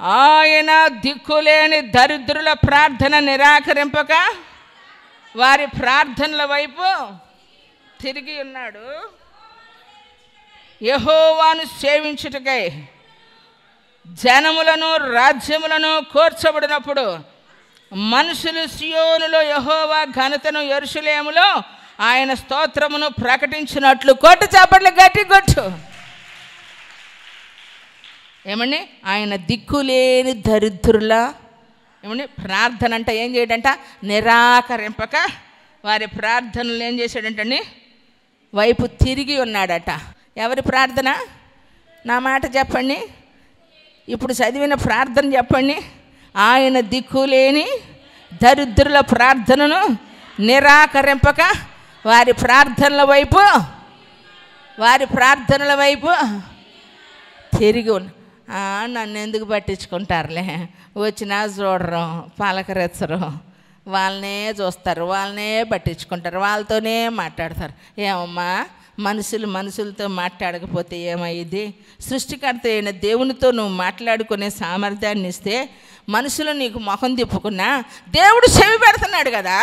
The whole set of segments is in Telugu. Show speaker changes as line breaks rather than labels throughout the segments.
ఆయన దిక్కులేని దరిద్రుల ప్రార్థన నిరాకరింపక వారి ప్రార్థనల వైపు తిరిగి ఉన్నాడు. యెహోవాను సేవించుటకై జనములను రాజ్యములను కూర్చబడినప్పుడు మనుషులు సియోనులో యెహోవా ఘనతను, యెరూషలేములో ఆయన స్తోత్రమును ప్రకటించినట్లు. కొట్టు చప్పట్లు గట్టి కొట్టు. ఏమండి? ఆయన దిక్కులేని దరిద్రుల ఏమండి ప్రార్థన అంటే ఏం చేయడంట? నిరాకరింపక వారి ప్రార్థనలు ఏం చేశాడంటండి? వైపు తిరిగి ఉన్నాడట. ఎవరి ప్రార్థన? నా మాట చెప్పండి. ఇప్పుడు చదివిన ప్రార్థన చెప్పండి. ఆయన దిక్కులేని దరిద్రుల ప్రార్థనను నిరాకరింపక వారి ప్రార్థనల వైపు తిరిగి ఉన్న. నన్ను ఎందుకు పట్టించుకుంటారులే, వచ్చినా చూడరు, పలకరించరు, వాళ్ళనే చూస్తారు, వాళ్ళనే పట్టించుకుంటారు, వాళ్ళతోనే మాట్లాడతారు. ఏమమ్మా, మనుషులతో మాట్లాడకపోతే ఏమయ్యేది? సృష్టికర్త అయిన దేవునితో నువ్వు మాట్లాడుకునే సామర్థ్యాన్ని ఇస్తే మనుషులు నీకు ముఖం తిప్పుకున్నా దేవుడు చెవి పెడుతున్నాడు కదా.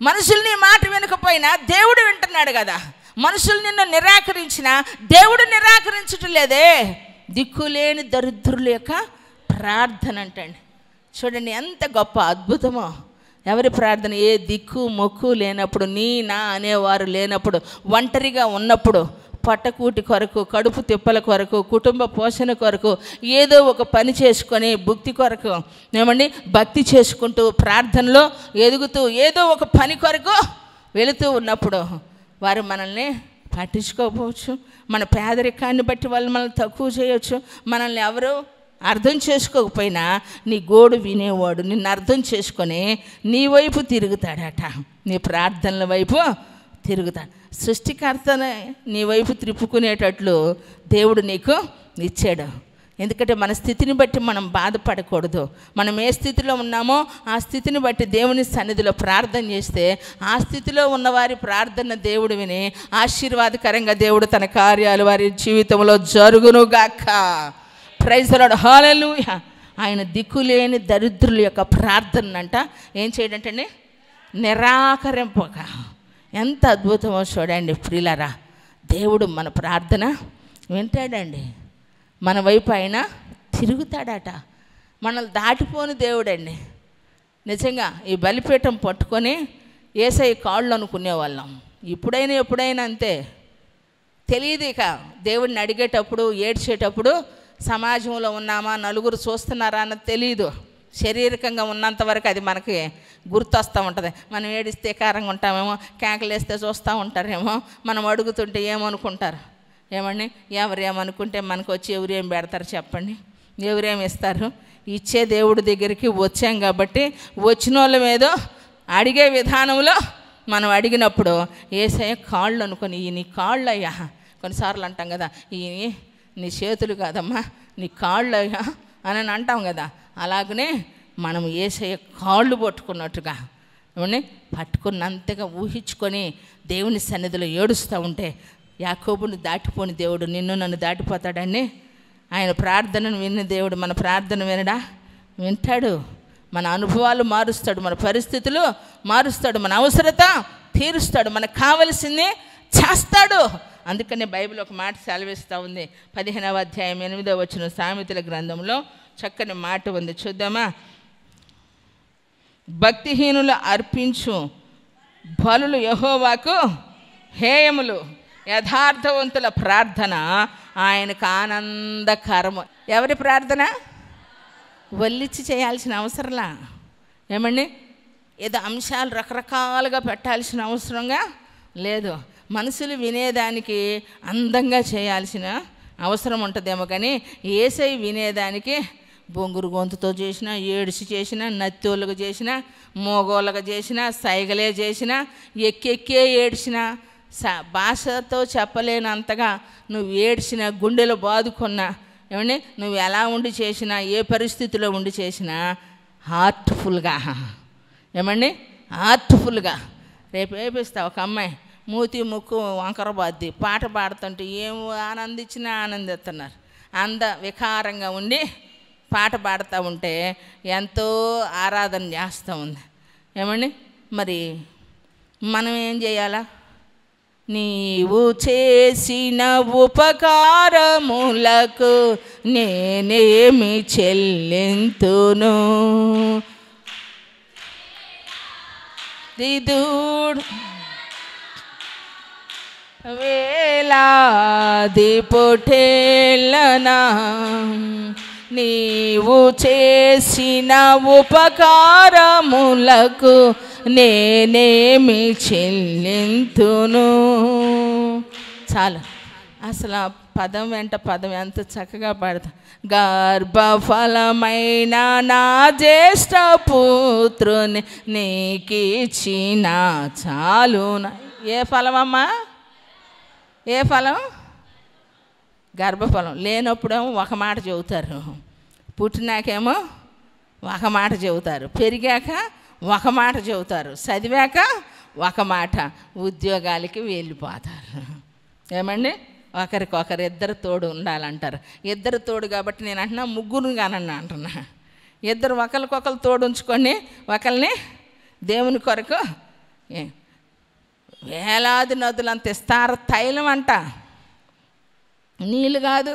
మనుషులు నీ మాట వినకపోయినా దేవుడు వింటున్నాడు కదా. మనుషులు నిన్ను నిరాకరించినా దేవుడు నిరాకరించటం లేదే. దిక్కులేని దరిద్రుల యొక్క ప్రార్థన అంటండి. చూడండి ఎంత గొప్ప అద్భుతమో. ఎవరి ప్రార్థన? ఏ దిక్కు మొక్కు లేనప్పుడు, నీ నా అనేవారు లేనప్పుడు, ఒంటరిగా ఉన్నప్పుడు, పట్టకూటి కొరకు, కడుపు తిప్పల కొరకు, కుటుంబ పోషణ కొరకు ఏదో ఒక పని చేసుకొని భక్తి కొరకు ఏమండి భక్తి చేసుకుంటూ ప్రార్థనలో ఎదుగుతూ ఏదో ఒక పని కొరకు వెళుతూ ఉన్నప్పుడు వారు మనల్ని పట్టించుకోకపోవచ్చు. మన పేదరికాన్ని బట్టి వాళ్ళు మనల్ని తక్కువ చేయవచ్చు. మనల్ని ఎవరు అర్థం చేసుకోకపోయినా నీ గోడు వినేవాడు నిన్ను అర్థం చేసుకొని నీ వైపు తిరుగుతాడట. నీ ప్రార్థనల వైపు తిరుగుతాడు. సృష్టికర్తనే నీ వైపు త్రిప్పుకునేటట్లు దేవుడు నీకు ఇచ్చాడు. ఎందుకంటే మన స్థితిని బట్టి మనం బాధపడకూడదు. మనం ఏ స్థితిలో ఉన్నామో ఆ స్థితిని బట్టి దేవుని సన్నిధిలో ప్రార్థన చేస్తే ఆ స్థితిలో ఉన్నవారి ప్రార్థన దేవుడు విని ఆశీర్వాదకరంగా దేవుడు తన కార్యాలు వారి జీవితంలో జరుగునుగాక. ప్రైజ్ ది లార్డ్, హల్లెలూయా. ఆయన దిక్కులేని దరిద్రుల యొక్క ప్రార్థన అంట ఏం చేయడంటే నిరాకరింపక. ఎంత అద్భుతమో చూడండి ప్రియులారా. దేవుడు మన ప్రార్థన వింటాడండి. మన వైపు ఆయన తిరుగుతాడట. మనల్ని దాటిపోని దేవుడండి. నిజంగా ఈ బలిపీఠం పట్టుకొని యేసయ్య కాళ్ళు అనుకునేవాళ్ళం. ఎప్పుడైనా అంతే. తెలియదు ఇక దేవుడిని అడిగేటప్పుడు, ఏడ్చేటప్పుడు సమాజంలో ఉన్నామా, నలుగురు చూస్తున్నారా అన్నది తెలియదు. శారీరకంగా ఉన్నంత వరకు అది మనకి గుర్తొస్తూ ఉంటుంది. మనం ఏడిస్తే కారంగా ఉంటామేమో, కేకలు వేస్తే చూస్తూ ఉంటారేమో, మనం అడుగుతుంటే ఏమనుకుంటారు? ఏమండి, ఎవరేమనుకుంటే మనకు వచ్చి ఎవరేం పెడతారు చెప్పండి? ఎవరేమి ఇస్తారు? ఇచ్చే దేవుడి దగ్గరికి వచ్చాం కాబట్టి వచ్చిన వాళ్ళ మీద అడిగే విధానంలో మనం అడిగినప్పుడు యేసయ్య కాళ్ళు అనుకొని, ఈ నీ కాళ్ళు అయ్యా. కొన్నిసార్లు అంటాం కదా, ఈ నీ చేతులు కాదమ్మా నీ కాళ్ళు అయ్యా అని అంటాం కదా. అలాగనే మనం యేసయ్య కాళ్ళు పట్టుకున్నట్టుగా ఏమండి పట్టుకున్నంతగా ఊహించుకొని దేవుని సన్నిధిలో ఏడుస్తూ ఉంటే యాకోబుని దాటిపోని దేవుడు నిన్ను నన్ను దాటిపోతాడని ఆయన ప్రార్థనను విన్న దేవుడు మన ప్రార్థన వినడా? వింటాడు. మన అనుభవాలు మారుస్తాడు, మన పరిస్థితులు మారుస్తాడు, మన అవసరత తీరుస్తాడు, మనకు కావలసింది చేస్తాడు. అందుకనే బైబిల్ ఒక మాట సెలవిస్తూ ఉంది. 15వ అధ్యాయం 8వ వచనం సామెతల గ్రంథంలో చక్కని మాట ఉంది, చూద్దామా? భక్తిహీనులు అర్పించు బలులు యెహోవాకు హేయములు, యథార్థవంతుల ప్రార్థన ఆయనకు ఆనందకరము. ఎవరి ప్రార్థన? వల్లిచ్చి చేయాల్సిన అవసరంలా. ఏమండి, ఏదో అంశాలు రకరకాలుగా పెట్టాల్సిన అవసరంగా లేదు. మనుషులు వినేదానికి అందంగా చేయాల్సిన అవసరం ఉంటుందేమో, కానీ యేసయ్య వినేదానికి బొంగురు గొంతుతో చేసినా, ఏడిసి చేసినా, నత్తోళ్ళకు చేసినా, మోగోళ్ళకు చేసినా, సైగలే చేసినా, ఎక్కెక్కే ఏడ్చినా, భాషతో చెప్పలేనంతగా నువ్వు ఏడ్చిన, గుండెలో బాదుకున్నా, ఏమండి నువ్వు ఎలా ఉండి చేసినా, ఏ పరిస్థితిలో ఉండి చేసినా హార్ట్ఫుల్గా, ఏమండి హార్ట్ఫుల్గా. రేపు వేపిస్తావు ఒక అమ్మాయి మూతి ముక్కు వంకర బాద్ది, పాట పాడుతుంటే ఏం ఆనందించినా ఆనందిస్తున్నారు. వికారంగా ఉండి పాట పాడుతూ ఉంటే ఎంతో ఆరాధన చేస్తూ ఉంది. ఏమండి మరి మనం ఏం చేయాలా? నీవు చేసిన ఉపకారములకు నేనేమి చెల్లింతును, దిదూడు వేలాది పొట్టేళ్ళనా నీవు చేసిన ఉపకారములకు నేనేమి చెల్లింతును. చాలు, అసలు ఆ పదం వెంట పదం ఎంత చక్కగా పాడతా. గర్భఫలమైన నా జ్యేష్ఠ పుత్రుని నీకిచ్చిన చాలునా. ఏ ఫలమమ్మా? ఏ ఫలం? గర్భఫలం. లేనప్పుడేమో ఒక మాట చెబుతారు, పుట్టినాకేమో ఒక మాట చెబుతారు, పెరిగాక ఒక మాట చెబుతారు, చదివాక ఒక మాట, ఉద్యోగాలకి వెళ్ళిపోతారు. ఏమండి ఒకరికొకరు ఇద్దరు తోడు ఉండాలంటారు. ఇద్దరు తోడు కాబట్టి నేను అంటున్నా ముగ్గురు కానన్నా అంటున్నా. ఇద్దరు ఒకరికొకరు తోడు ఉంచుకొని ఒకరిని దేవుని కొరకు వేలాది నదులంత ఇస్తారు. తైలం అంట, నీళ్ళు కాదు,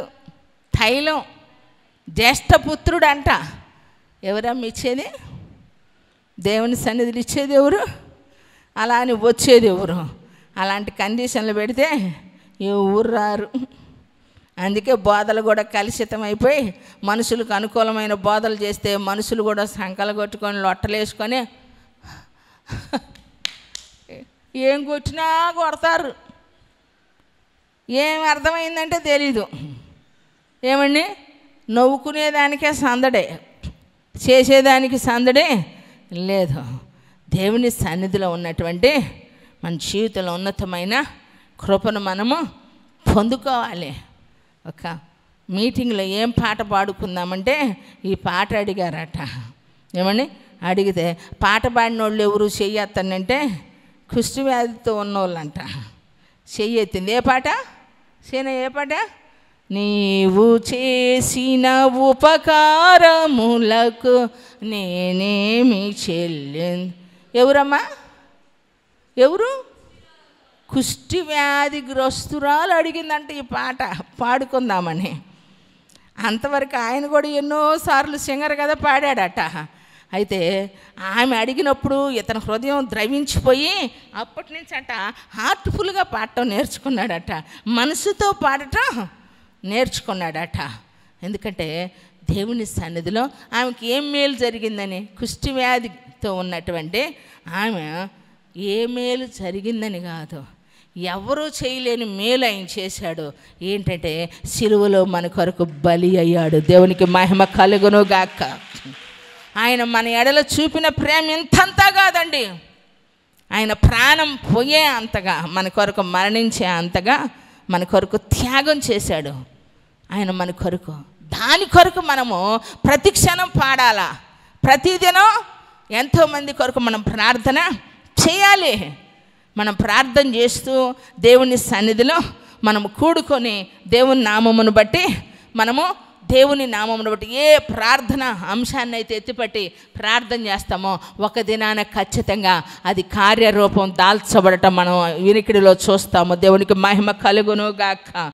తైలం. జ్యేష్ఠపుత్రుడు అంట. ఎవరమ్మ ఇచ్చేది? దేవుని సన్నిధిలో ఇచ్చేది ఎవరు? అలా అని వచ్చేది ఎవరు? అలాంటి కండిషన్లు పెడితే ఎవరు రారు. అందుకే బోధలు కూడా కలుషితం అయిపోయి మనుషులకు అనుకూలమైన బోధలు చేస్తే మనుషులు కూడా సంకలు కొట్టుకొని లొట్టలేసుకొని ఏం కొట్టినా కొడతారు. ఏం అర్థమైందంటే తెలీదు. ఏమండి నవ్వుకునేదానికే సందడే, చేసేదానికి సందడే లేదు. దేవుని సన్నిధిలో ఉన్నటువంటి మన జీవితంలో ఉన్నతమైన కృపను మనము పొందుకోవాలి. ఒక మీటింగ్లో ఏం పాట పాడుకుందామంటే ఈ పాట అడిగారట. ఏమండి అడిగితే పాట పాడిన వాళ్ళు ఎవరు చెయ్యొత్తానంటే కుష్టి వ్యాధితో ఉన్నోళ్ళంట. చెయ్యెత్తింది. ఏ పాట? ఏ పాట? నీవు చేసిన ఉపకారములకు నేనేమి చెల్లింది. ఎవరమ్మా? ఎవరు? కుష్టి వ్యాధిగ్రస్తురాలు అడిగిందంట ఈ పాట పాడుకుందామని. అంతవరకు ఆయన కూడా ఎన్నోసార్లు సింగర్ కదా పాడాడట. అయితే ఆమె అడిగినప్పుడు ఇతని హృదయం ద్రవించిపోయి అప్పటి నుంచి అంట హార్ట్ఫుల్గా పాడటం నేర్చుకున్నాడట, మనసుతో పాడటం నేర్చుకున్నాడట. ఎందుకంటే దేవుని సన్నిధిలో ఆమెకి ఏం మేలు జరిగిందని, కుష్టి వ్యాధితో ఉన్నటువంటి ఆమె ఏ మేలు జరిగిందని కాదు, ఎవరూ చేయలేని మేలు ఆయన చేశాడు. ఏంటంటే సిలువలో మన కొరకు బలి అయ్యాడు. దేవునికి మహిమ కలుగును గాక. ఆయన మన ఎడల చూపిన ప్రేమ ఇంతంతా కాదండి, ఆయన ప్రాణం పోయే అంతగా, మన కొరకు మరణించే అంతగా మన కొరకు త్యాగం చేశాడు ఆయన మన కొరకు. దాని కొరకు మనము ప్రతి క్షణం పాడాలా. ప్రతిదినం ఎంతోమంది కొరకు మనం ప్రార్థన చేయాలి. మనం ప్రార్థన చేస్తూ దేవుని సన్నిధిలో మనము కూడుకొని దేవుని నామమును బట్టి మనము దేవుని నామమును బట్టి ఏ ప్రార్థన అంశాన్ని అయితే ఎత్తిపట్టి ప్రార్థన చేస్తామో ఒక దినాన ఖచ్చితంగా అది కార్యరూపం దాల్చబడటం మనం వినికిడిలో చూస్తాము. దేవునికి మహిమ కలుగును గాక.